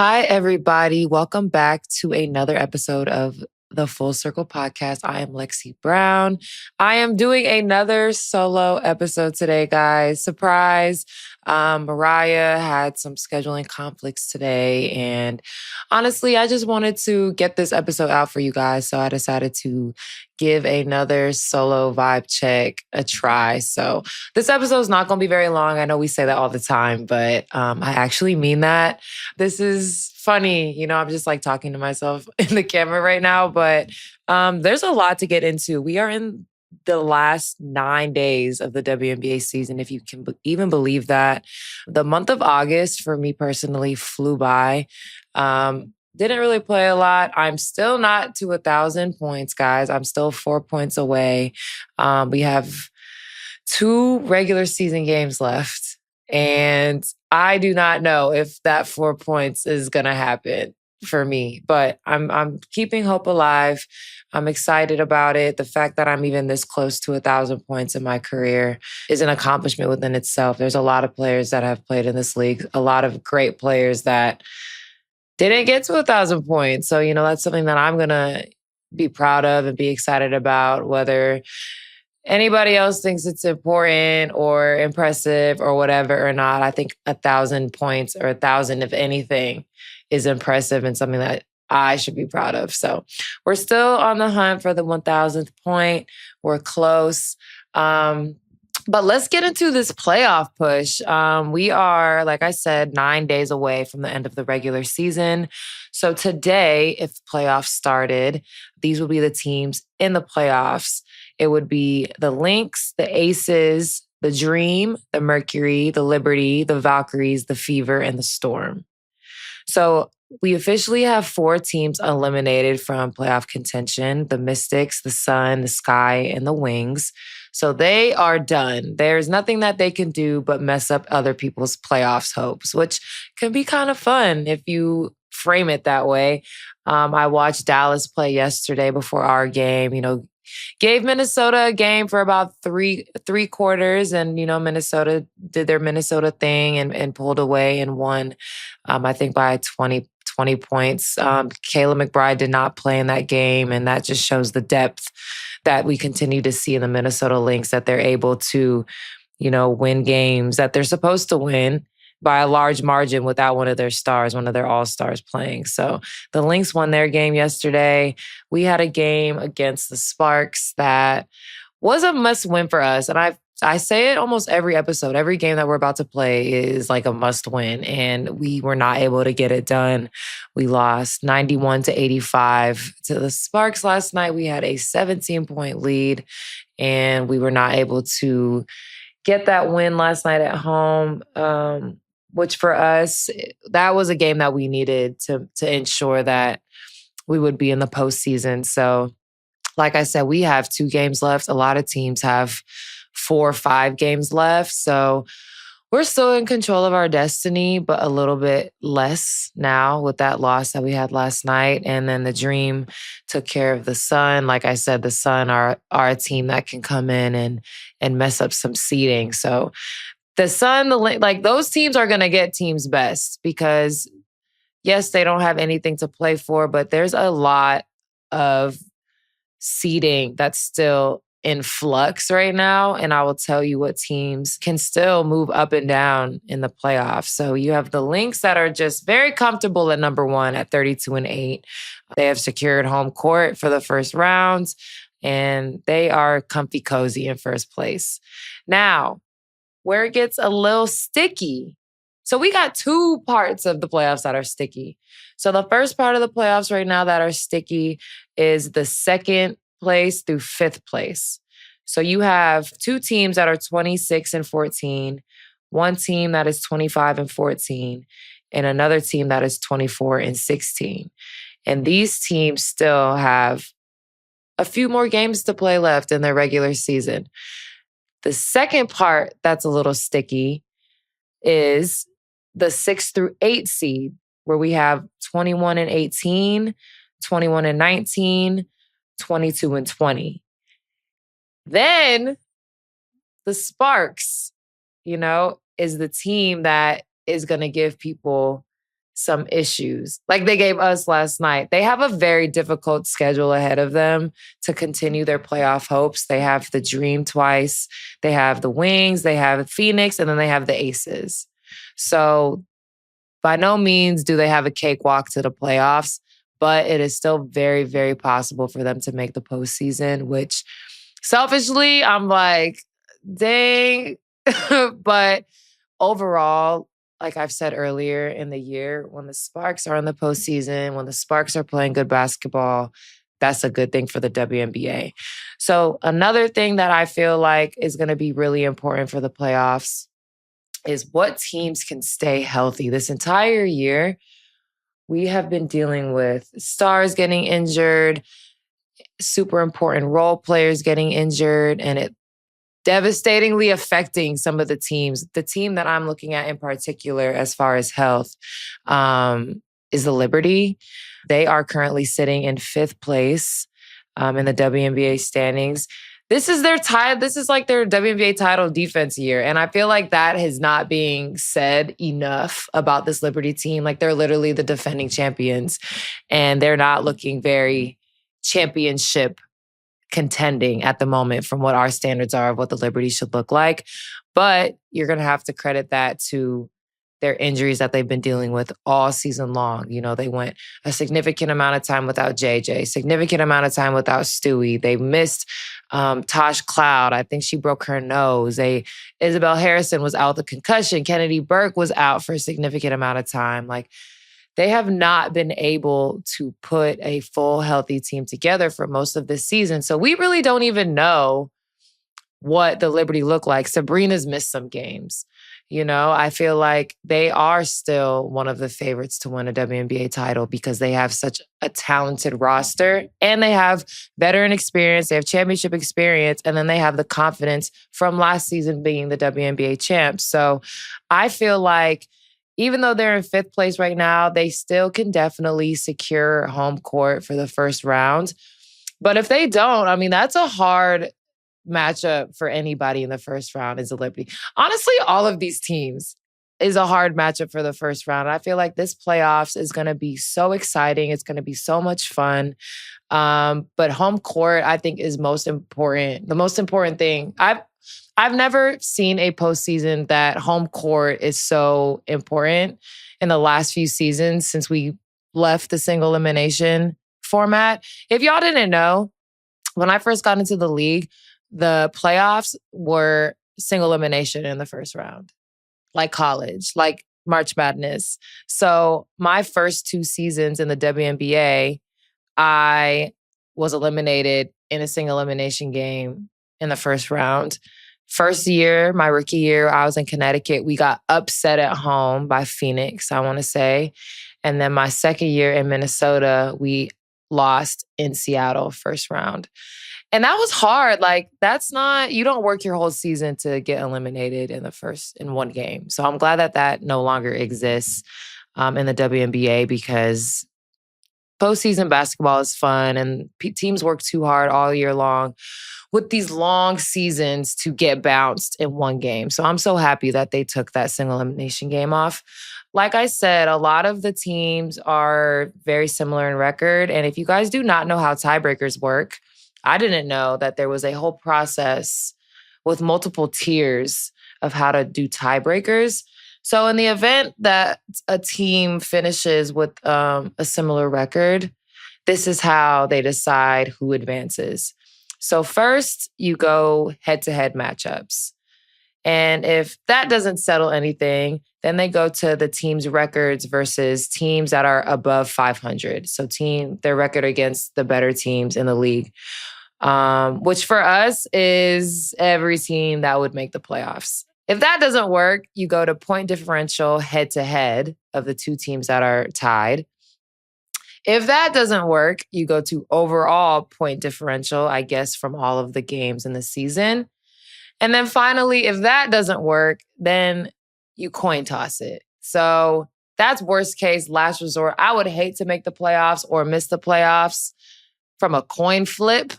Hi, everybody. Welcome back to another episode of the Full Circle Podcast. I am Lexie Brown. I am doing another solo episode today, guys. Surprise. Mariah had some scheduling conflicts today. And honestly, I just wanted to get this episode out for you guys. So I decided to give another solo vibe check a try. So this episode is not going to be very long. I know we say that all the time, but I actually mean that. This is funny. I'm just like talking to myself in the camera right now, but there's a lot to get into. We are in the last 9 days of the WNBA season, if you can even believe that. The month of August, for me personally, flew by. Didn't really play a lot. I'm still not to 1,000 points, guys. I'm still 4 points away. We have 2 regular season games left. And I do not know if that 4 points is going to happen for me, but I'm keeping hope alive. I'm excited about it. The fact that I'm even this close to 1,000 points in my career is an accomplishment within itself. There's a lot of players that have played in this league, a lot of great players that didn't get to 1,000 points. So, that's something that I'm going to be proud of and be excited about, whether anybody else thinks it's important or impressive or whatever or not. I think 1,000 points or 1,000, if anything, is impressive and something that I should be proud of. So we're still on the hunt for the 1,000th point. We're close. But let's get into this playoff push. We are, like I said, 9 days away from the end of the regular season. So today, if playoffs started, these will be the teams in the playoffs. It would be the Lynx, the Aces, the Dream, the Mercury, the Liberty, the Valkyries, the Fever, and the Storm. So we officially have 4 teams eliminated from playoff contention: the Mystics, the Sun, the Sky, and the Wings. So they are done. There's nothing that they can do but mess up other people's playoffs hopes, which can be kind of fun if you frame it that way. I watched Dallas play yesterday before our game, gave Minnesota a game for about three quarters. And, Minnesota did their Minnesota thing and pulled away and won, I think by 20 points. Kayla McBride did not play in that game. And that just shows the depth that we continue to see in the Minnesota Lynx, that they're able to, win games that they're supposed to win by a large margin without one of their stars, one of their all-stars playing. So the Lynx won their game yesterday. We had a game against the Sparks that was a must-win for us. And I say it almost every episode. Every game that we're about to play is like a must-win, and we were not able to get it done. We lost 91-85 to the Sparks last night. We had a 17-point lead, and we were not able to get that win last night at home, which for us, that was a game that we needed to ensure that we would be in the postseason. So like I said, we have 2 games left. A lot of teams have 4 or 5 games left. So we're still in control of our destiny, but a little bit less now with that loss that we had last night. And then the Dream took care of the Sun. Like I said, the Sun are a team that can come in and mess up some seeding. So the Sun, those teams are going to get teams best because, yes, they don't have anything to play for, but there's a lot of seeding that's still in flux right now. And I will tell you what teams can still move up and down in the playoffs. So you have the Lynx that are just very comfortable at number 1 at 32-8. They have secured home court for the first rounds, and they are comfy cozy in first place. Now, where it gets a little sticky. So we got 2 parts of the playoffs that are sticky. So the first part of the playoffs right now that are sticky is the 2nd place through 5th place. So you have 2 teams that are 26-14, 1 team that is 25-14, and another team that is 24-16. And these teams still have a few more games to play left in their regular season. The second part that's a little sticky is the 6 through 8 seed, where we have 21-18, 21-19, 22-20. Then the Sparks, is the team that is going to give people some issues like they gave us last night. They have a very difficult schedule ahead of them to continue their playoff hopes. They have the Dream twice, they have the Wings, they have Phoenix, and then they have the Aces. So by no means do they have a cakewalk to the playoffs, but it is still very, very possible for them to make the postseason, which selfishly, I'm like, dang. But overall, like I've said earlier in the year, when the Sparks are in the postseason, when the Sparks are playing good basketball, that's a good thing for the WNBA. So another thing that I feel like is going to be really important for the playoffs is what teams can stay healthy. This entire year, we have been dealing with stars getting injured, super important role players getting injured, and it devastatingly affecting some of the teams. The team that I'm looking at in particular, as far as health, is the Liberty. They are currently sitting in 5th place in the WNBA standings. This is their This is like their WNBA title defense year. And I feel like that is not being said enough about this Liberty team. Like they're literally the defending champions and they're not looking very championship contending at the moment from what our standards are of what the Liberty should look like. But you're going to have to credit that to their injuries that they've been dealing with all season long. You know, they went a significant amount of time without JJ, significant amount of time without Stewie. They missed Tosh Cloud. I think she broke her nose. Isabel Harrison was out with a concussion. Kennedy Burke was out for a significant amount of time. Like, they have not been able to put a full healthy team together for most of this season. So we really don't even know what the Liberty look like. Sabrina's missed some games. You know, I feel like they are still one of the favorites to win a WNBA title because they have such a talented roster and they have veteran experience, they have championship experience, and then they have the confidence from last season being the WNBA champs. So I feel like even though they're in 5th place right now, they still can definitely secure home court for the first round. But if they don't, I mean, that's a hard matchup for anybody in the first round is the Liberty. Honestly, all of these teams is a hard matchup for the first round. I feel like this playoffs is going to be so exciting. It's going to be so much fun. But home court, I think, is most important. The most important thing. I've never seen a postseason that home court is so important in the last few seasons since we left the single elimination format. If y'all didn't know, when I first got into the league, the playoffs were single elimination in the first round, like college, like March Madness. So my first 2 seasons in the WNBA, I was eliminated in a single elimination game in the first round. First year, my rookie year, I was in Connecticut. We got upset at home by Phoenix, I want to say. And then my second year in Minnesota, we lost in Seattle first round. And that was hard. Like, that's not, you don't work your whole season to get eliminated in one game. So I'm glad that that no longer exists in the WNBA because postseason basketball is fun and teams work too hard all year long with these long seasons to get bounced in one game. So I'm so happy that they took that single elimination game off. Like I said, a lot of the teams are very similar in record. And if you guys do not know how tiebreakers work, I didn't know that there was a whole process with multiple tiers of how to do tiebreakers. So in the event that a team finishes with a similar record, this is how they decide who advances. So first, you go head-to-head matchups. And if that doesn't settle anything, then they go to the team's records versus teams that are above 500. So their record against the better teams in the league, which for us is every team that would make the playoffs. If that doesn't work, you go to point differential head-to-head of the 2 teams that are tied. If that doesn't work, you go to overall point differential, I guess, from all of the games in the season. And then finally, if that doesn't work, then you coin toss it. So that's worst case, last resort. I would hate to make the playoffs or miss the playoffs from a coin flip.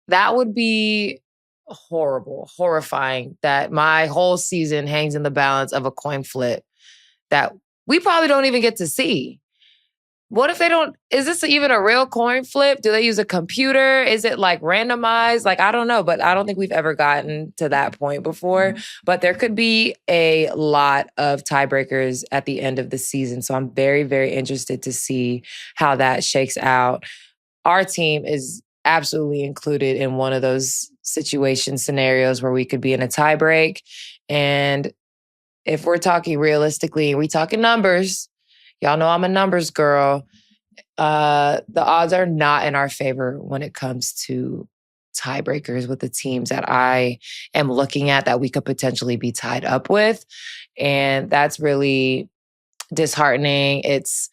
That would be horrible, horrifying that my whole season hangs in the balance of a coin flip that we probably don't even get to see. What if they don't? Is this even a real coin flip? Do they use a computer? Is it like randomized? Like, I don't know, but I don't think we've ever gotten to that point before. But there could be a lot of tiebreakers at the end of the season. So I'm very, very interested to see how that shakes out. Our team is absolutely included in one of those situation scenarios where we could be in a tiebreak. And if we're talking realistically, we talking numbers, y'all know I'm a numbers girl. The odds are not in our favor when it comes to tiebreakers with the teams that I am looking at that we could potentially be tied up with. And that's really disheartening. It's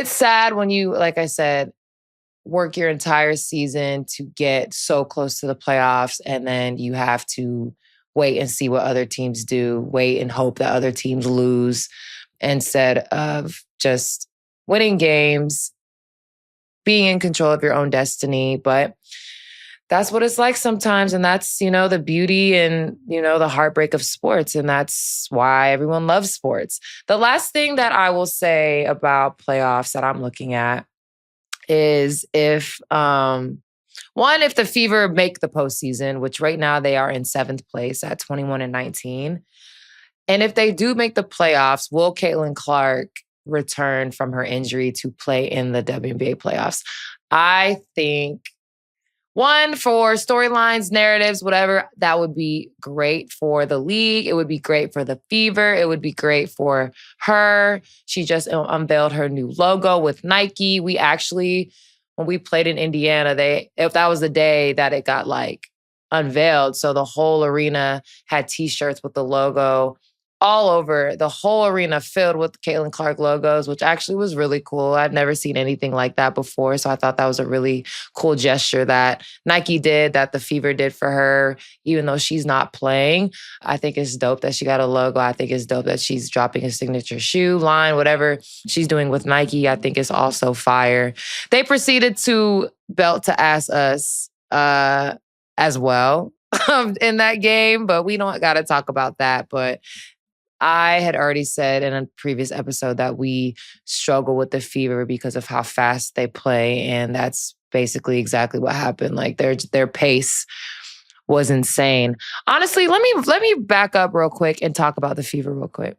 sad when you, like I said, work your entire season to get so close to the playoffs and then you have to wait and see what other teams do, wait and hope that other teams lose instead of just winning games, being in control of your own destiny. But that's what it's like sometimes. And that's, the beauty and, the heartbreak of sports. And that's why everyone loves sports. The last thing that I will say about playoffs that I'm looking at is if the Fever make the postseason, which right now they are in 7th place at 21-19. And if they do make the playoffs, will Caitlin Clark return from her injury to play in the WNBA playoffs? I think, one, for storylines, narratives, whatever, that would be great for the league. It would be great for the Fever. It would be great for her. She just unveiled her new logo with Nike. We actually, when we played in Indiana, if that was the day that it got unveiled. So the whole arena had t-shirts with the logo all over, the whole arena filled with Caitlin Clark logos, which actually was really cool. I'd never seen anything like that before. So I thought that was a really cool gesture that Nike did, that the Fever did for her, even though she's not playing. I think it's dope that she got a logo. I think it's dope that she's dropping a signature shoe line, whatever she's doing with Nike. I think it's also fire. They proceeded to belt to ass us as well in that game, but we don't got to talk about that. But I had already said in a previous episode that we struggle with the Fever because of how fast they play. And that's basically exactly what happened. Their pace was insane. Honestly, let me back up real quick and talk about the Fever real quick.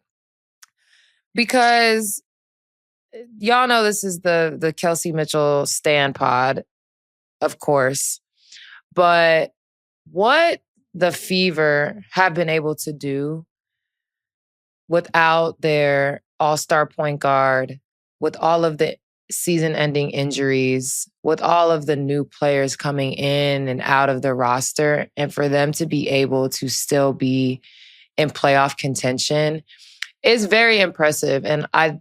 Because y'all know this is the Kelsey Mitchell Stan pod, of course. But what the Fever have been able to do without their all-star point guard, with all of the season-ending injuries, with all of the new players coming in and out of the roster, and for them to be able to still be in playoff contention is very impressive. And I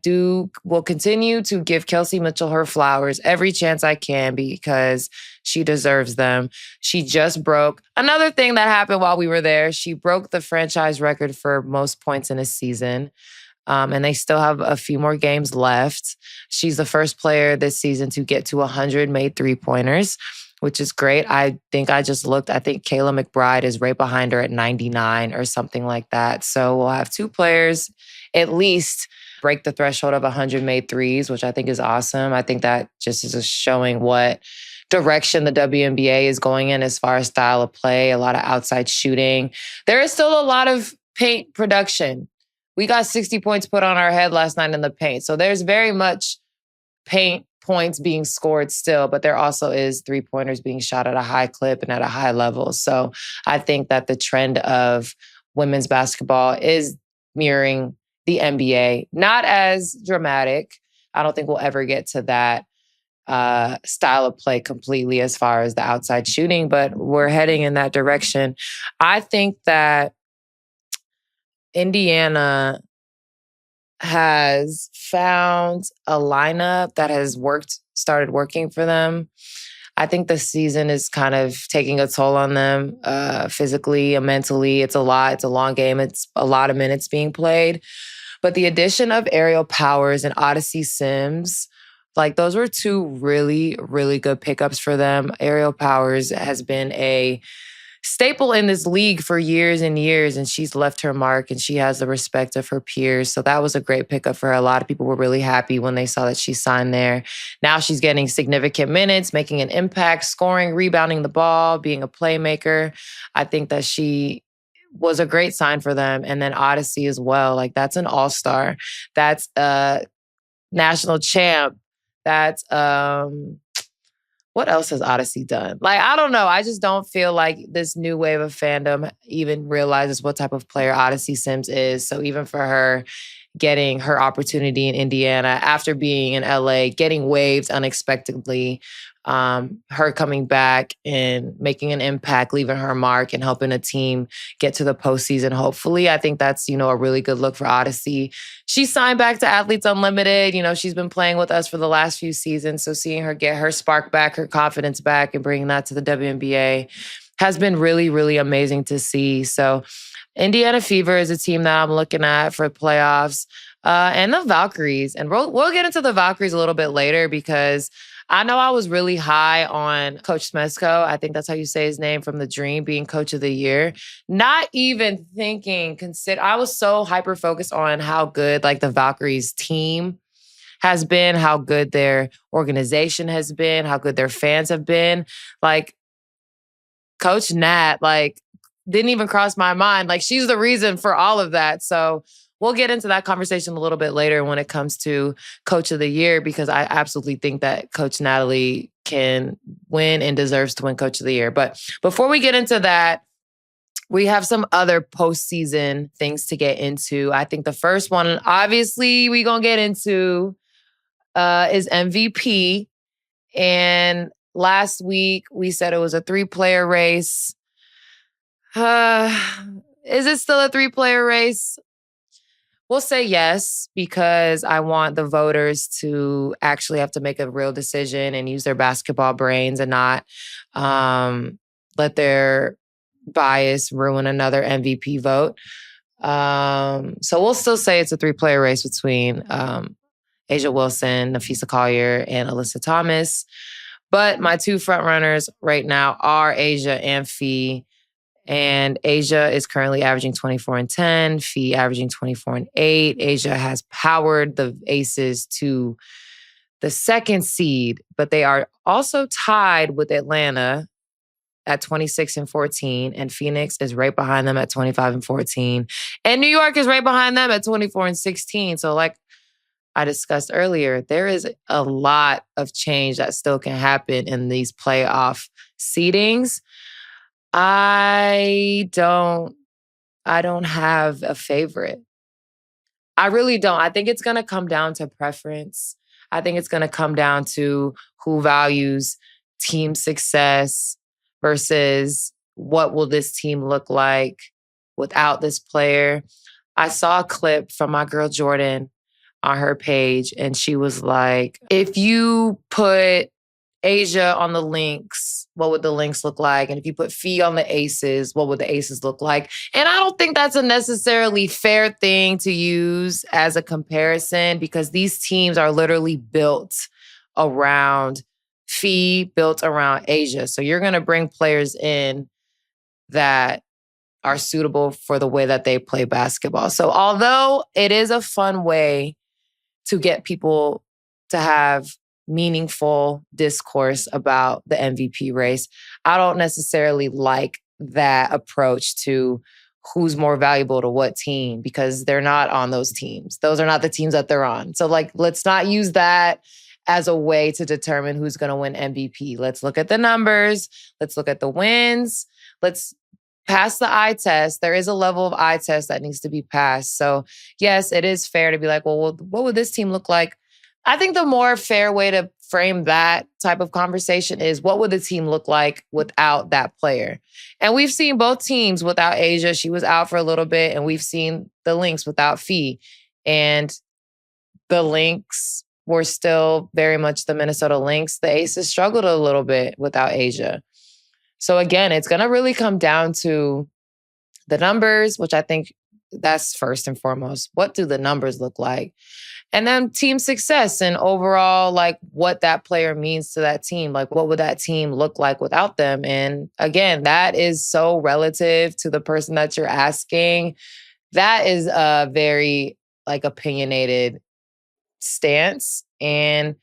will continue to give Kelsey Mitchell her flowers every chance I can because she deserves them. She just broke another thing that happened while we were there. She broke the franchise record for most points in a season. And they still have a few more games left. She's the first player this season to get to 100 made three-pointers, which is great. I think I just looked. I think Kayla McBride is right behind her at 99 or something like that. So we'll have 2 players at least break the threshold of 100 made threes, which I think is awesome. I think that just is showing what direction the WNBA is going in as far as style of play, a lot of outside shooting. There is still a lot of paint production. We got 60 points put on our head last night in the paint. So there's very much paint points being scored still, but there also is 3-pointers being shot at a high clip and at a high level. So I think that the trend of women's basketball is mirroring the NBA. Not as dramatic. I don't think we'll ever get to that style of play completely as far as the outside shooting, but we're heading in that direction. I think that Indiana has found a lineup that has started working for them. I think the season is kind of taking a toll on them physically and mentally. It's a lot. It's a long game. It's a lot of minutes being played. But the addition of Aerial Powers and Odyssey Sims, those were 2 really, really good pickups for them. Aerial Powers has been a staple in this league for years and years, and she's left her mark and she has the respect of her peers. So that was a great pickup for her. A lot of people were really happy when they saw that she signed there. Now she's getting significant minutes, making an impact, scoring, rebounding the ball, being a playmaker. I think that she was a great sign for them. And then Odyssey as well. Like, that's an all-star. That's a national champ. That's what else has Odyssey done? Like, I don't know. I just don't feel like this new wave of fandom even realizes what type of player Odyssey Sims is. So even for her getting her opportunity in Indiana after being in LA, getting waived unexpectedly, her coming back and making an impact, leaving her mark and helping a team get to the postseason, hopefully. I think that's, a really good look for Odyssey. She signed back to Athletes Unlimited. She's been playing with us for the last few seasons. So seeing her get her spark back, her confidence back, and bringing that to the WNBA has been really, really amazing to see. So Indiana Fever is a team that I'm looking at for playoffs, and the Valkyries. And we'll get into the Valkyries a little bit later because I know I was really high on Coach Smezko. I think that's how you say his name, from the Dream, being Coach of the Year. Not even thinking, I was so hyper-focused on how good like the Valkyries team has been, how good their organization has been, how good their fans have been. Like, Coach Nat, didn't even cross my mind. Like, she's the reason for all of that. So we'll get into that conversation a little bit later when it comes to Coach of the Year, because I absolutely think that Coach Natalie can win and deserves to win Coach of the Year. But before we get into that, we have some other postseason things to get into. I think the first one, obviously, we're going to get into is MVP. And last week, we said it was a 3-player race. Is it still a 3-player race? We'll say yes, because I want the voters to actually have to make a real decision and use their basketball brains and not let their bias ruin another MVP vote. So we'll still say it's a 3-player race between A'ja Wilson, Nafisa Collier, and Alyssa Thomas. But my 2 frontrunners right now are A'ja and Fee. And A'ja is currently averaging 24 and 10, Fee averaging 24 and 8. A'ja has powered the Aces to the 2nd seed, but they are also tied with Atlanta at 26 and 14, and Phoenix is right behind them at 25 and 14. And New York is right behind them at 24 and 16. So like I discussed earlier, there is a lot of change that still can happen in these playoff seedings. I don't have a favorite. I really don't. I think it's going to come down to preference. I think it's going to come down to who values team success versus what will this team look like without this player. I saw a clip from my girl Jordan on her page, and she was like, if you put A'ja on the Lynx, what would the Lynx look like? And if you put Fee on the Aces, what would the Aces look like? And I don't think that's a necessarily fair thing to use as a comparison, because these teams are literally built around Fee, built around A'ja. So you're going to bring players in that are suitable for the way that they play basketball. So although it is a fun way to get people to have meaningful discourse about the MVP race, I don't necessarily like that approach to who's more valuable to what team, because they're not on those teams. Those are not the teams that they're on. So let's not use that as a way to determine who's going to win MVP. Let's look at the numbers. Let's look at the wins. Let's pass the eye test. There is a level of eye test that needs to be passed. So yes, it is fair to be like, well, what would this team look like? I think the more fair way to frame that type of conversation is, what would the team look like without that player? And we've seen both teams without A'ja. She was out for a little bit, and we've seen the Lynx without Fee. And the Lynx were still very much the Minnesota Lynx. The Aces struggled a little bit without A'ja. So again, it's going to really come down to the numbers, which I think That's first and foremost. What do the numbers look like? And then team success and overall, like what that player means to that team. Like, what would that team look like without them? And again, that is so relative to the person that you're asking. That is a very like opinionated stance. And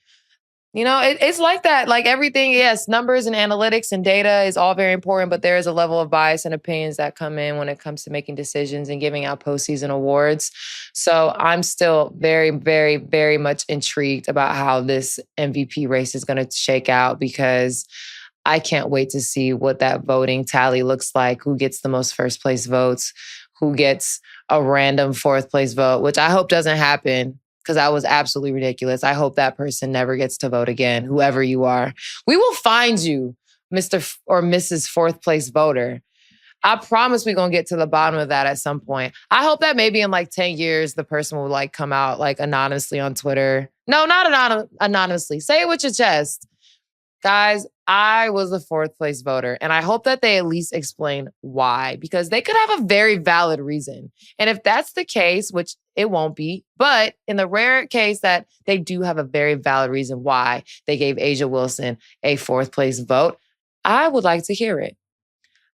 it's like that. Like everything, yes, numbers and analytics and data is all very important, but there is a level of bias and opinions that come in when it comes to making decisions and giving out postseason awards. So I'm still very, very, very much intrigued about how this MVP race is going to shake out, because I can't wait to see what that voting tally looks like, who gets the most first place votes, who gets a random fourth place vote, which I hope doesn't happen, because that was absolutely ridiculous. I hope that person never gets to vote again, whoever you are. We will find you, Mr. or Mrs. Fourth place voter. I promise we're going to get to the bottom of that at some point. I hope that maybe in like 10 years, the person will like come out like anonymously on Twitter. No, not anonymously. Say it with your chest. Guys, I was the fourth place voter, and I hope that they at least explain why, because they could have a very valid reason. And if that's the case, which it won't be, but in the rare case that they do have a very valid reason why they gave Asia Wilson a fourth place vote, I would like to hear it.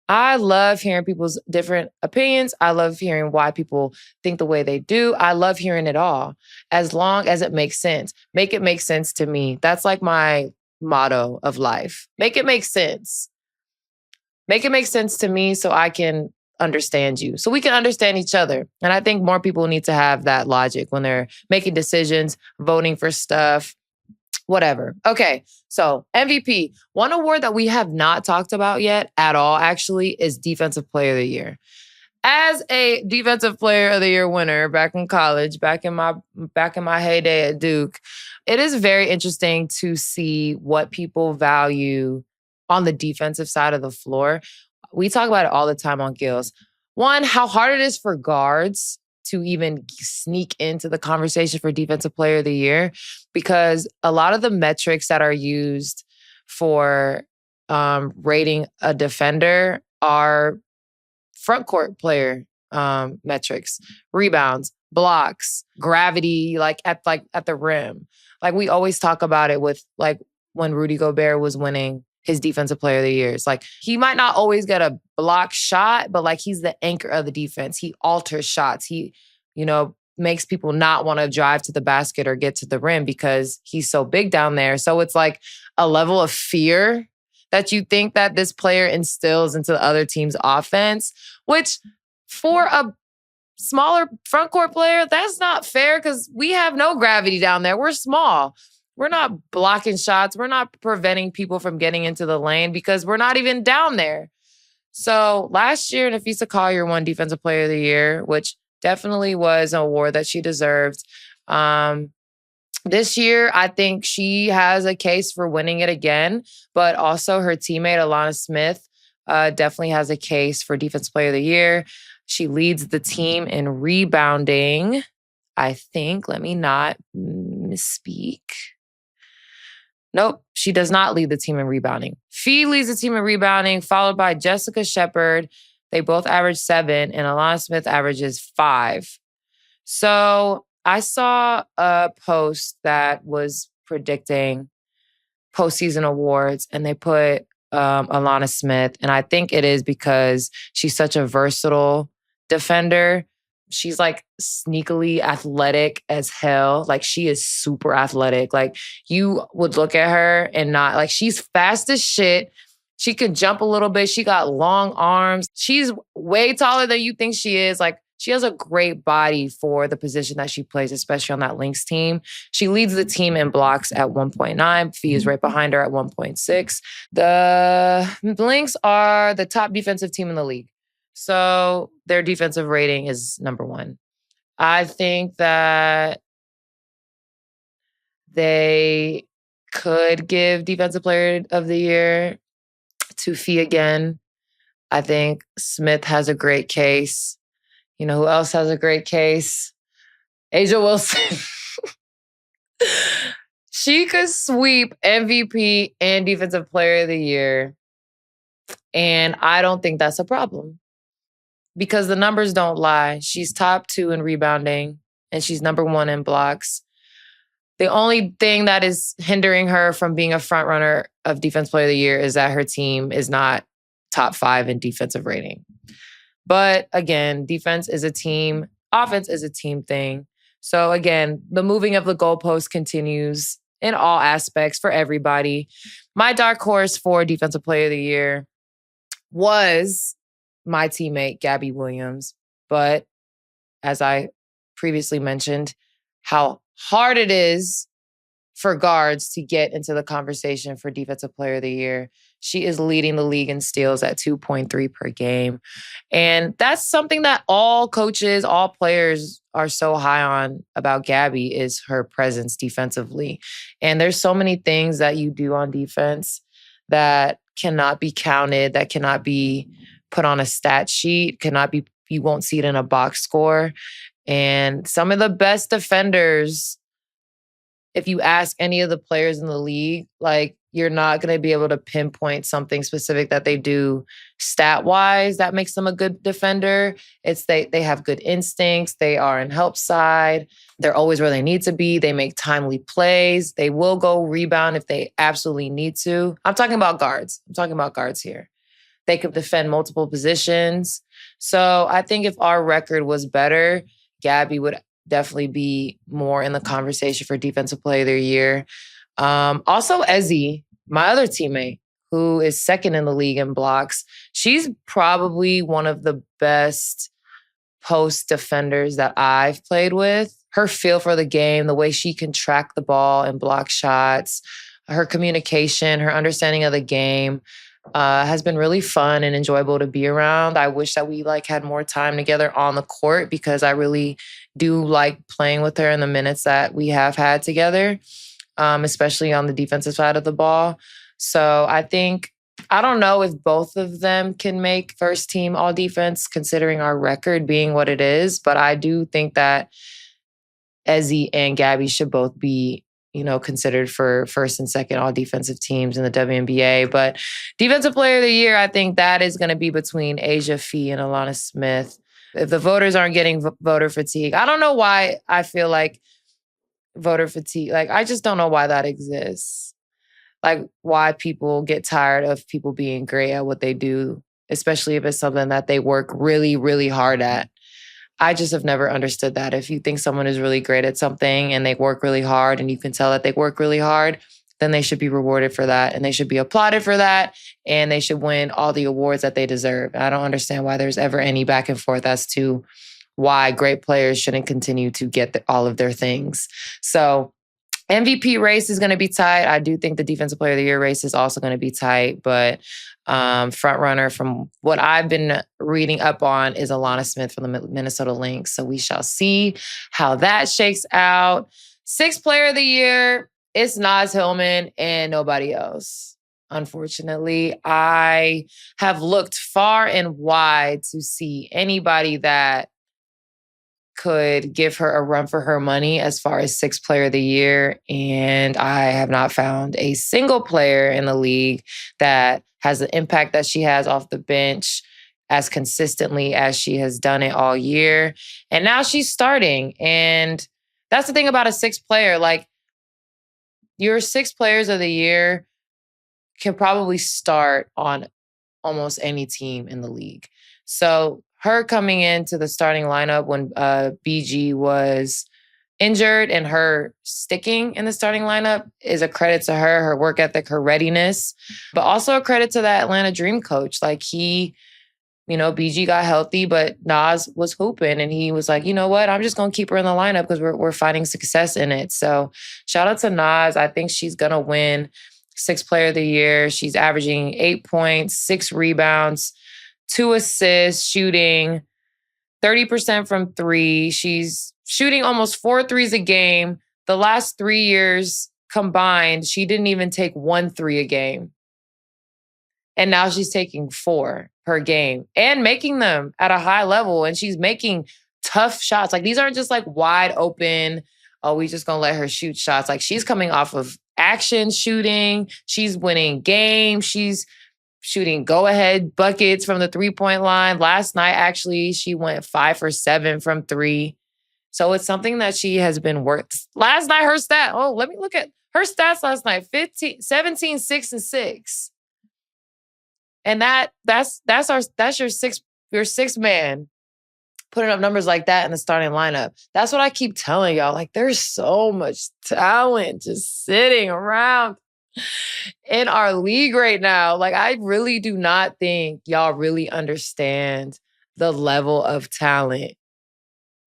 I love hearing people's different opinions. I love hearing why people think the way they do. I love hearing it all, as long as it makes sense. Make it make sense to me. That's like my motto of life. Make it make sense. Make it make sense to me so I can understand you, so we can understand each other. And I think more people need to have that logic when they're making decisions, voting for stuff, whatever. Okay, so MVP. One award that we have not talked about yet at all, actually, is Defensive Player of the Year. As a Defensive Player of the Year winner back in college, back in my heyday at Duke, it is very interesting to see what people value on the defensive side of the floor. We talk about it all the time on Gills. One, how hard it is for guards to even sneak into the conversation for Defensive Player of the Year, because a lot of the metrics that are used for rating a defender are front court player metrics, rebounds, blocks, gravity, like at the rim. Like we always talk about it with like when Rudy Gobert was winning his Defensive Player of the Year. It's like he might not always get a block shot, but like he's the anchor of the defense. He alters shots. He, makes people not want to drive to the basket or get to the rim because he's so big down there. So it's like a level of fear that you think that this player instills into the other team's offense, which for a smaller front court player, that's not fair because we have no gravity down there. We're small. We're not blocking shots. We're not preventing people from getting into the lane because we're not even down there. So last year, Nafisa Collier won Defensive Player of the Year, which definitely was an award that she deserved. This year, I think she has a case for winning it again, but also her teammate, Alana Smith, definitely has a case for Defensive Player of the Year. She leads the team in rebounding, I think. Let me not misspeak. Nope, she does not lead the team in rebounding. Fee leads the team in rebounding, followed by Jessica Shepard. They both average 7, and Alana Smith averages 5. So I saw a post that was predicting postseason awards, and they put Alana Smith. And I think it is because she's such a versatile defender. She's like sneakily athletic as hell. Like she is super athletic. Like you would look at her and not like she's fast as shit. She can jump a little bit. She got long arms. She's way taller than you think she is. Like she has a great body for the position that she plays, especially on that Lynx team. She leads the team in blocks at 1.9. Fee is right behind her at 1.6. The Lynx are the top defensive team in the league. So their defensive rating is number 1. I think that they could give Defensive Player of the Year to Fee again. I think Smith has a great case. You know who else has a great case? Asia Wilson. She could sweep MVP and Defensive Player of the Year. And I don't think that's a problem. because the numbers don't lie. She's top 2 in rebounding and she's number 1 in blocks. The only thing that is hindering her from being a front runner of Defense Player of the Year is that her team is not top 5 in defensive rating. But again, defense is a team, offense is a team thing. So again, the moving of the goalpost continues in all aspects for everybody. My dark horse for Defensive Player of the Year was my teammate, Gabby Williams. But as I previously mentioned, how hard it is for guards to get into the conversation for Defensive Player of the Year. She is leading the league in steals at 2.3 per game. And that's something that all coaches, all players are so high on about Gabby is her presence defensively. And there's so many things that you do on defense that cannot be counted, that cannot be put on a stat sheet, you won't see it in a box score. And some of the best defenders, if you ask any of the players in the league, like you're not going to be able to pinpoint something specific that they do stat-wise that makes them a good defender. It's they have good instincts. They are in help side. They're always where they need to be. They make timely plays. They will go rebound if they absolutely need to. I'm talking about guards. Here. They could defend multiple positions. So I think if our record was better, Gabby would definitely be more in the conversation for Defensive Player of the Year. Also, Ezzy, my other teammate, who is second in the league in blocks. She's probably one of the best post defenders that I've played with. Her feel for the game, the way she can track the ball and block shots, her communication, her understanding of the game has been really fun and enjoyable to be around. I wish that we had more time together on the court because I really do like playing with her in the minutes that we have had together, especially on the defensive side of the ball. So I don't know if both of them can make first team all defense considering our record being what it is, but I do think that Ezzy and Gabby should both be considered for first and second all defensive teams in the WNBA. But Defensive Player of the Year, I think that is going to be between Asia Fee and Alana Smith. If the voters aren't getting voter fatigue, I don't know why I feel like voter fatigue. I just don't know why that exists. Why people get tired of people being great at what they do, especially if it's something that they work really, really hard at. I just have never understood that. If you think someone is really great at something and they work really hard and you can tell that they work really hard, then they should be rewarded for that and they should be applauded for that and they should win all the awards that they deserve. I don't understand why there's ever any back and forth as to why great players shouldn't continue to get all of their things. So MVP race is going to be tight. I do think the Defensive Player of the Year race is also going to be tight, but front runner from what I've been reading up on is Alana Smith from the Minnesota Lynx. So we shall see how that shakes out. Sixth Player of the Year, it's Naz Hillman and nobody else. Unfortunately, I have looked far and wide to see anybody that could give her a run for her money as far as Sixth Player of the Year. And I have not found a single player in the league that has the impact that she has off the bench as consistently as she has done it all year. And now she's starting. And that's the thing about a sixth player. Your six players of the year can probably start on almost any team in the league. So her coming into the starting lineup when BG was injured and her sticking in the starting lineup is a credit to her, her work ethic, her readiness, but also a credit to that Atlanta Dream coach. BG got healthy, but Naz was hooping and he was like, you know what? I'm just going to keep her in the lineup because we're finding success in it. So shout out to Naz. I think she's going to win Sixth Player of the Year. She's averaging 8 points, 6 rebounds, 2 assists, shooting 30% from 3. She's shooting almost 4 threes a game. The last 3 years combined, she didn't even take 1 3 a game. And now she's taking 4 per game and making them at a high level. And she's making tough shots. These aren't just wide open, oh, we just gonna let her shoot shots. She's coming off of action shooting. She's winning games. She's shooting go-ahead buckets from the three-point line. Last night, actually, she went 5 for 7 from 3. So it's something that she has been last night, her stat. Oh, let me look at her stats last night. 17, 6, and 6. And that's your sixth man putting up numbers like that in the starting lineup. That's what I keep telling y'all. Like, there's so much talent just sitting around in our league right now. Like, I really do not think y'all really understand the level of talent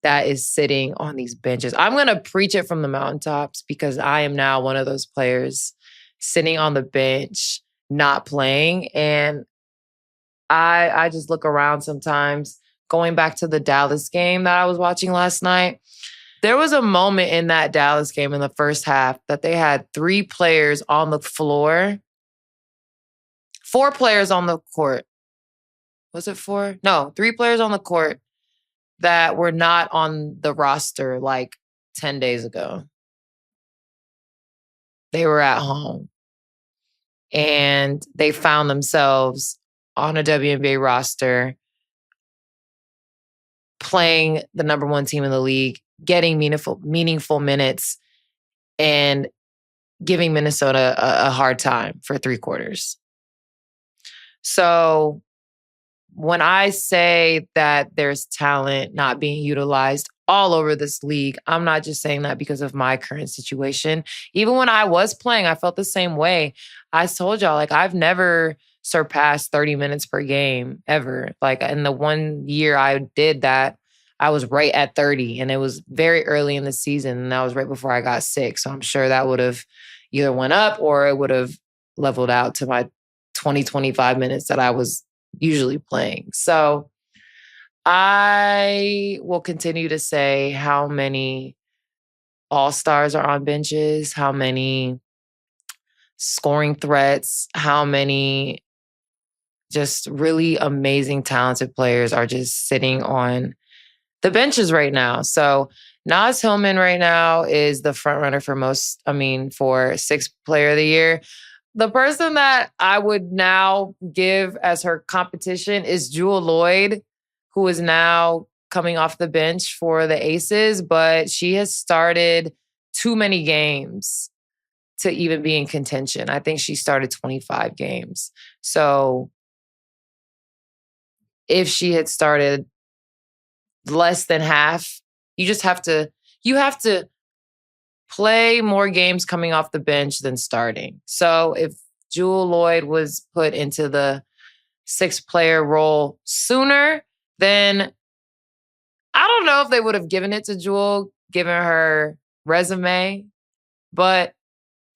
that is sitting on these benches. I'm going to preach it from the mountaintops because I am now one of those players sitting on the bench, not playing. And I just look around sometimes, going back to the Dallas game that I was watching last night. There was a moment in that Dallas game in the first half that they had 3 players on the floor, 4 players on the court. Was it 4? No, 3 players on the court that were not on the roster like 10 days ago. They were at home and they found themselves on a WNBA roster playing the number 1 team in the league, getting meaningful minutes, and giving Minnesota a hard time for 3 quarters. So when I say that there's talent not being utilized all over this league, I'm not just saying that because of my current situation. Even when I was playing, I felt the same way. I told y'all, like, I've never surpassed 30 minutes per game ever. Like, in the 1 year I did that, I was right at 30, and it was very early in the season, and that was right before I got sick. So I'm sure that would have either went up or it would have leveled out to my 20, 25 minutes that I was usually playing. So I will continue to say how many all-stars are on benches, how many scoring threats, how many just really amazing, talented players are just sitting on the benches right now. So Naz Hillman right now is the front runner for for 6th player of the year. The person that I would now give as her competition is Jewel Lloyd, who is now coming off the bench for the Aces, but she has started too many games to even be in contention. I think she started 25 games. So if she had started less than half, you have to play more games coming off the bench than starting. So if Jewel Lloyd was put into the 6th player role sooner, then I don't know if they would have given it to Jewel, given her resume, but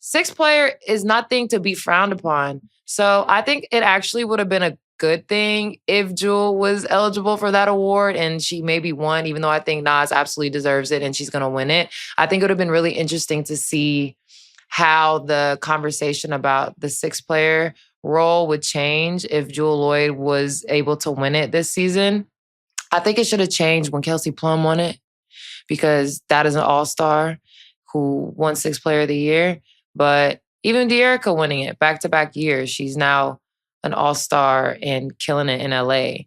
6th player is nothing to be frowned upon. So I think it actually would have been a good thing if Jewel was eligible for that award and she maybe won, even though I think Naz absolutely deserves it and she's going to win it. I think it would have been really interesting to see how the conversation about the 6th player role would change if Jewel Lloyd was able to win it this season. I think it should have changed when Kelsey Plum won it, because that is an all-star who won 6th player of the year. But even De'Erica winning it back-to-back years, she's now an all-star and killing it in LA.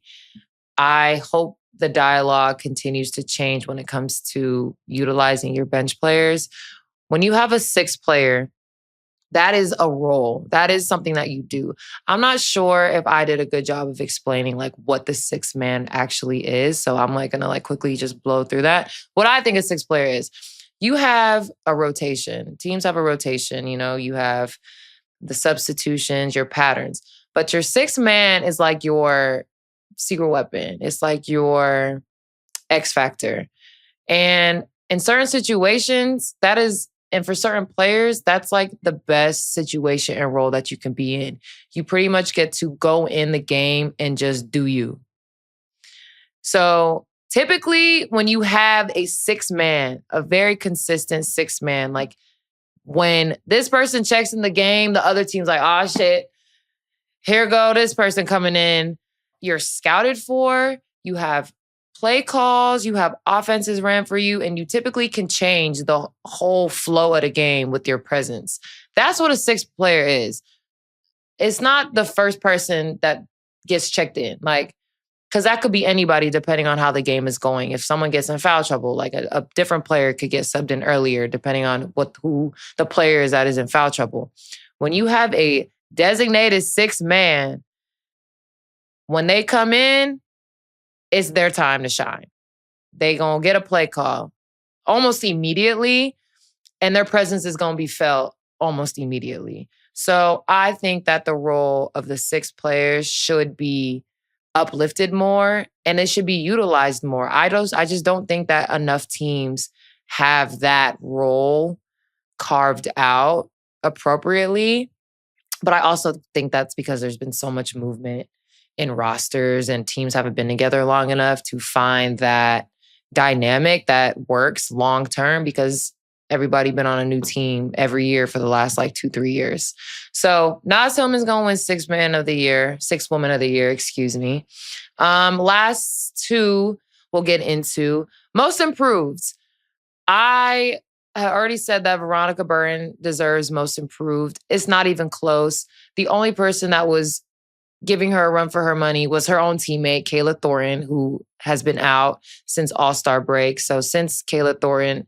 I hope the dialogue continues to change when it comes to utilizing your bench players. When you have a 6th player, that is a role. That is something that you do. I'm not sure if I did a good job of explaining like what the 6th man actually is. So I'm like gonna quickly just blow through that. What I think a 6th player is, you have a rotation. Teams have a rotation. You have the substitutions, your patterns. But your 6th man is like your secret weapon. It's like your X factor. And in certain situations, and for certain players, that's like the best situation and role that you can be in. You pretty much get to go in the game and just do you. So typically when you have a 6th man, a very consistent 6th man, like when this person checks in the game, the other team's like, oh shit, here go this person coming in. You're scouted for, you have play calls, you have offenses ran for you, and you typically can change the whole flow of the game with your presence. That's what a 6th player is. it's not the first person that gets checked in. Like, because that could be anybody depending on how the game is going. If someone gets in foul trouble, like a different player could get subbed in earlier depending on who the player is that is in foul trouble. When you have a designated sixth man, when they come in, it's their time to shine. They gonna get a play call almost immediately, and their presence is gonna be felt almost immediately. So I think that the role of the six players should be uplifted more and it should be utilized more. I just don't think that enough teams have that role carved out appropriately. But I also think that's because there's been so much movement in rosters and teams haven't been together long enough to find that dynamic that works long term, because everybody been on a new team every year for the last 2-3 years. So Naz Hillman's going to win sixth woman of the year, excuse me. Last two we'll get into. Most improved. I already said that Veronica Burton deserves most improved. It's not even close. The only person that was giving her a run for her money was her own teammate, Kayla Thornton, who has been out since All-Star break. So since Kayla Thornton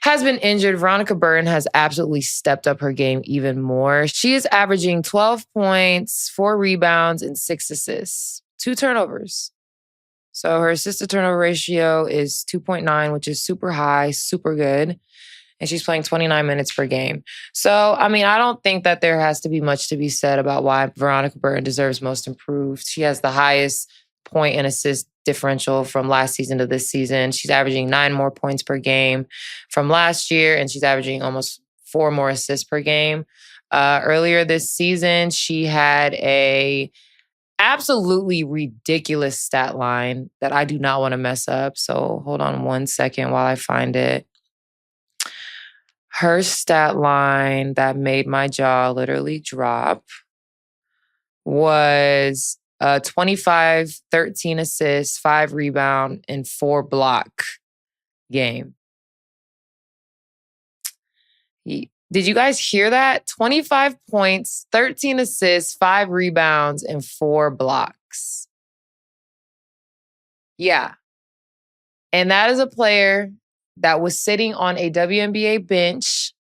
has been injured, Veronica Burton has absolutely stepped up her game even more. She is averaging 12 points, 4 rebounds, and 6 assists, 2 turnovers. So her assist-to-turnover ratio is 2.9, which is super high, super good. And she's playing 29 minutes per game. So, I mean, I don't think that there has to be much to be said about why Veronica Burton deserves most improved. She has the highest point and assist differential from last season to this season. She's averaging 9 more points per game from last year, and she's averaging almost 4 more assists per game. Earlier this season, she had a absolutely ridiculous stat line that I do not want to mess up. So hold on one second while I find it. Her stat line that made my jaw literally drop was 25, 13 assists, 5 rebound, and 4 block game. Did you guys hear that? 25 points, 13 assists, 5 rebounds, and 4 blocks. Yeah. And that is a player that was sitting on a WNBA bench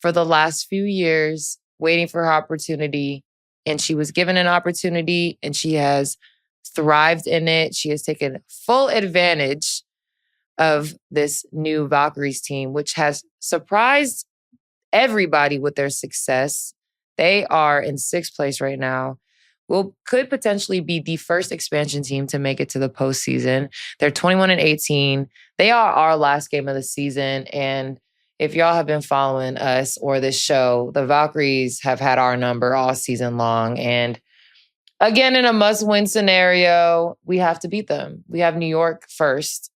for the last few years, waiting for her opportunity. And she was given an opportunity and she has thrived in it. She has taken full advantage of this new Valkyries team, which has surprised everybody with their success. They are in 6th place right now. Could potentially be the first expansion team to make it to the postseason. They're 21-18. They are our last game of the season. And if y'all have been following us or this show, the Valkyries have had our number all season long. And again, in a must-win scenario, we have to beat them. We have New York first.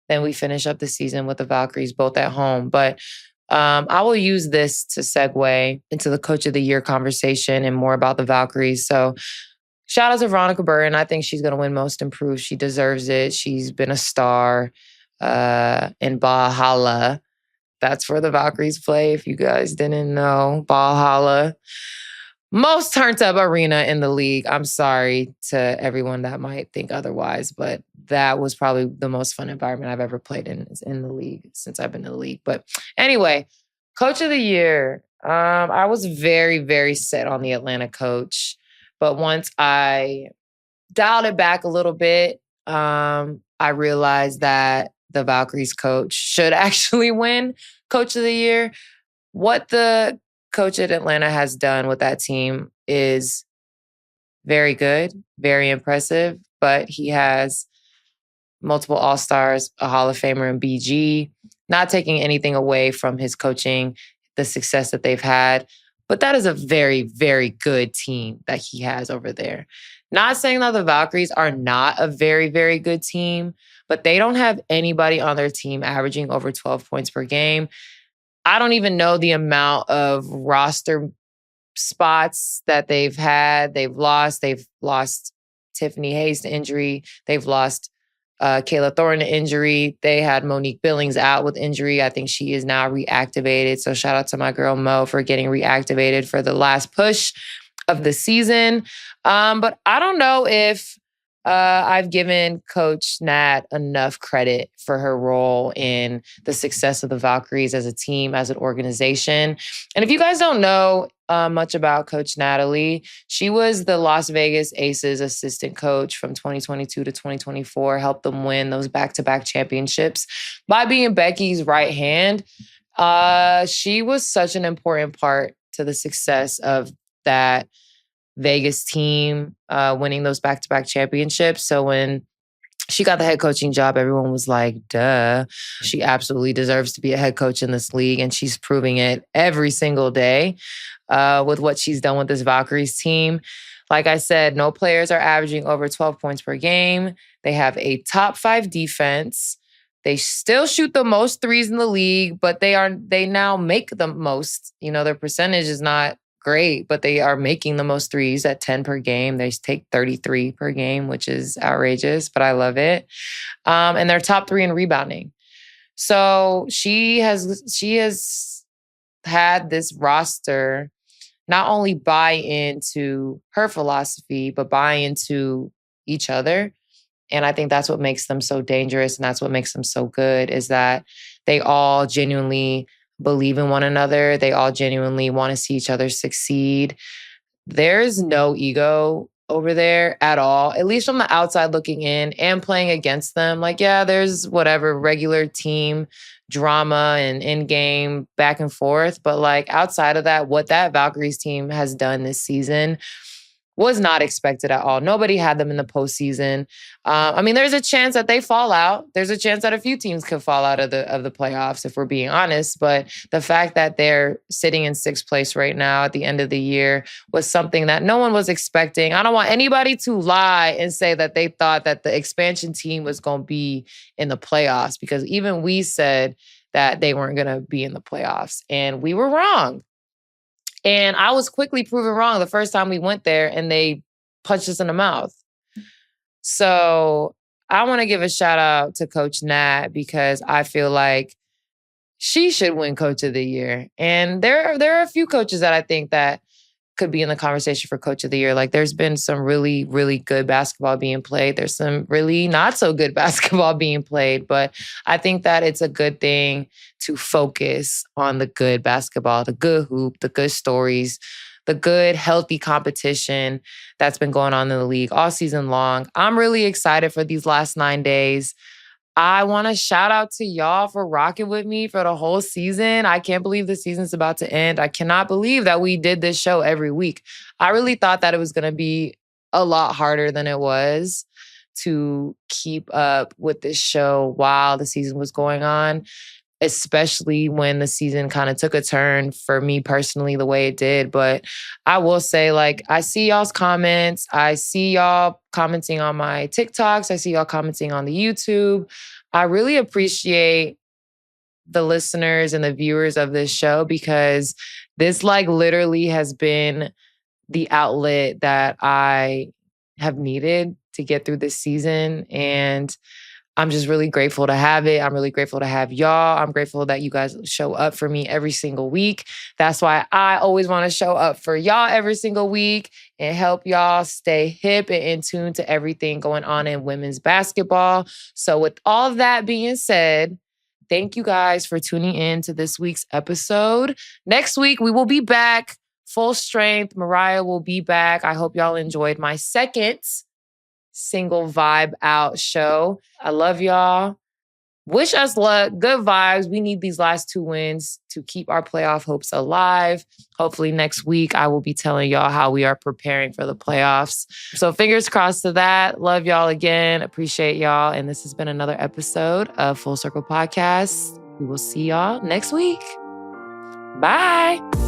Then we finish up the season with the Valkyries both at home. But I will use this to segue into the Coach of the Year conversation and more about the Valkyries. So shout out to Veronica Burton. I think she's going to win most improved. She deserves it. She's been a star in Valhalla. That's where the Valkyries play, if you guys didn't know. Valhalla. Most turned up arena in the league. I'm sorry to everyone that might think otherwise, but that was probably the most fun environment I've ever played in the league since I've been in the league. But anyway, Coach of the Year. I was very, very set on the Atlanta coach. But once I dialed it back a little bit, I realized that the Valkyries coach should actually win Coach of the Year. What the coach at Atlanta has done with that team is very good, very impressive, but he has multiple All-Stars, a Hall of Famer in BG, not taking anything away from his coaching, the success that they've had. But that is a very, very good team that he has over there. Not saying that the Valkyries are not a very, very good team, but they don't have anybody on their team averaging over 12 points per game. I don't even know the amount of roster spots that they've had. They've lost Tiffany Hayes to injury. They've lost Kayla Thornton to injury. They had Monique Billings out with injury. I think she is now reactivated. So shout out to my girl Mo for getting reactivated for the last push of the season. But I don't know if I've given Coach Nat enough credit for her role in the success of the Valkyries as a team, as an organization. And if you guys don't know much about Coach Natalie, she was the Las Vegas Aces assistant coach from 2022 to 2024, helped them win those back-to-back championships by being Becky's right hand. She was such an important part to the success of that Vegas team winning those back-to-back championships. So when she got the head coaching job, everyone was like, duh, she absolutely deserves to be a head coach in this league. And she's proving it every single day with what she's done with this Valkyries team. Like I said, no players are averaging over 12 points per game. They have a top 5 defense. They still shoot the most threes in the league, but they now make the most. You know, their percentage is not great, but they are making the most threes at 10 per game. They take 33 per game, which is outrageous, but I love it. And they're top 3 in rebounding. So she has had this roster not only buy into her philosophy, but buy into each other. And I think that's what makes them so dangerous, and that's what makes them so good, is that they all genuinely believe in one another. They all genuinely want to see each other succeed. There's no ego over there at all, at least from the outside looking in and playing against them. Like, yeah, there's whatever regular team drama and in-game back and forth. But like outside of that, what that Valkyries team has done this season was not expected at all. Nobody had them in the postseason. I mean, there's a chance that they fall out. There's a chance that a few teams could fall out of the playoffs, if we're being honest. But the fact that they're sitting in 6th place right now at the end of the year was something that no one was expecting. I don't want anybody to lie and say that they thought that the expansion team was going to be in the playoffs, because even we said that they weren't going to be in the playoffs, and we were wrong. And I was quickly proven wrong the first time we went there and they punched us in the mouth. So I want to give a shout out to Coach Nat, because I feel like she should win Coach of the Year. And there are a few coaches that I think that could be in the conversation for Coach of the Year. Like, there's been some really, really good basketball being played. There's some really not so good basketball being played. But I think that it's a good thing to focus on the good basketball, the good hoop, the good stories, the good, healthy competition that's been going on in the league all season long. I'm really excited for these last 9 days. I want to shout out to y'all for rocking with me for the whole season. I can't believe the season's about to end. I cannot believe that we did this show every week. I really thought that it was going to be a lot harder than it was to keep up with this show while the season was going on, especially when the season kind of took a turn for me personally the way it did. But I will say, like, I see y'all's comments. I see y'all commenting on my TikToks. I see y'all commenting on the YouTube. I really appreciate the listeners and the viewers of this show, because this like literally has been the outlet that I have needed to get through this season. And I'm just really grateful to have it. I'm really grateful to have y'all. I'm grateful that you guys show up for me every single week. That's why I always want to show up for y'all every single week and help y'all stay hip and in tune to everything going on in women's basketball. So with all of that being said, thank you guys for tuning in to this week's episode. Next week, we will be back full strength. Mariah will be back. I hope y'all enjoyed my second single vibe out show. I love y'all. Wish us luck. Good vibes. We need these last 2 wins to keep our playoff hopes alive. Hopefully next week I will be telling y'all how we are preparing for the playoffs. So fingers crossed to that. Love y'all again. Appreciate y'all. And this has been another episode of Full Circle Podcast. We will see y'all next week. Bye.